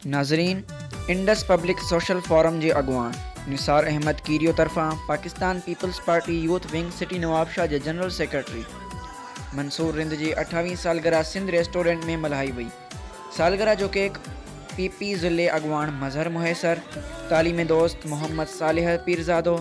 नाज़रीन, Indus public social forum के अगवान निसार अहमद कीरियो तरफ़ां Pakistan Peoples Party youth wing city Nawabshah के जनरल सेक्रेटरी मंसूर रिंद की 28वीं सालगिरह सिंध रेस्टोरेंट में मल्हाई वई। सालगिरह जो केक पीपी ज़िले अगवान मजहर मुहैसर, तालीम दोस्त मोहम्मद सालेह पीरजादो,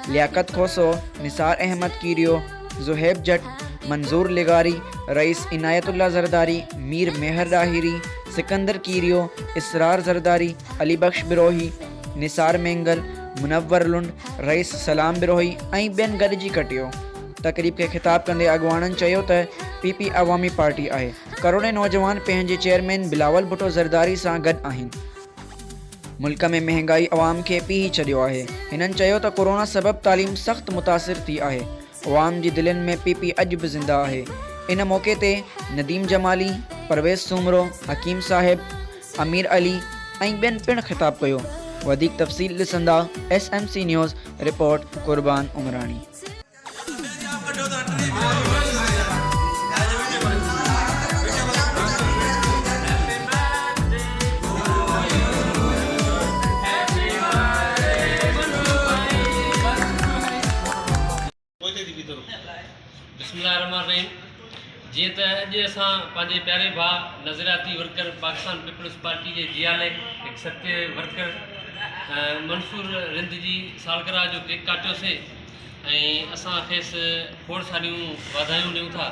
लियाकत खोसो, निसार अहमद कीरियो, जुहैब जट, मंजूर लिगारी, रईस इनायतुल्ला जरदारी, मीर मेहर दाहिरी, सिकंदर कीरियो, इसरार जरदारी, अली बख्श बिरोही, निसार मेंगल, मुनव्वर लुंड, रईस सलाम बिरोही ऐं ॿियनि गॾिजी कटियो। तकरीब के खिताब कंदे अगवाननि चयो त पीपी अवामी पार्टी आहे। करोड़े नौजवान पंहिंजे चेयरमैन बिलावल भुट्टो ज़रदारी सां गॾु आहिनि। मुल्क में महंगाई अवाम खे पीही छॾियो आहे। हिननि चयो त कोरोना सबबि तालीम सख़्त मुतासिर थी आहे। अवाम जी दिलनि में पीपी अॼु बि ज़िंदा आहे। इन मौक़े ते नदीम जमाली, परवेज़ सूमरो, हकीम साहिब, अमीर अली ऐं ॿियनि पिणु ख़िताब कयो। वधीक तफ़सील ॾिसंदा SMC न्यूज़ रिपोर्ट कुर्बान उमरानी। बिस्मिल्लाहिर्रहमानिर्रहीम। जी तो अज असां पंहिंजे प्यारे भाउ नज़रियाती वर्कर पाकिस्तान पीपल्स पार्टी के जियाले एक सच्चे वर्कर मंसूर रिंद जी सालगिरह जो केक काटियोसीं ऐं असां खेसि खोड़ सारियूं वाधायूं ॾियूं था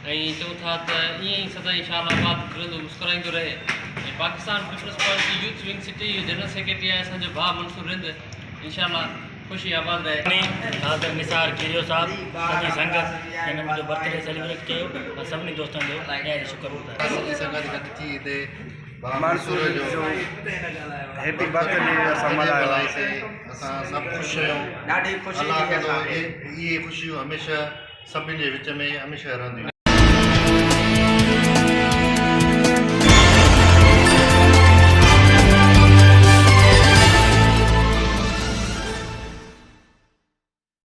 ऐं चऊं था त ईअं ई सदाईं शालाबाद फिरंदो मुस्कुराईंदो रहे। ऐं Pakistan Peoples Party youth wing city जो जनरल सेक्रेटरी आहे असांजो भाउ मंसूर रिंद, इंशाअल्लाह खुशी आबाद रहे। नाज़र निसार कीरियो साहब सॼी संगत हिन मुंहिंजो बर्थडे सेलिब्रेट कयो। सभिनी दोस्तनि जो ॾाढो शुक्र सॼी संगत गॾु थी हिते मंसूर जो हैप्पी बर्थडे असां मल्हायोसीं। असां सभु ख़ुशि आहियूं। ॾाढी ख़ुशी अलाह कंदो इहे ख़ुशियूं हमेशह सभिनी जे विच में हमेशह रहंदियूं।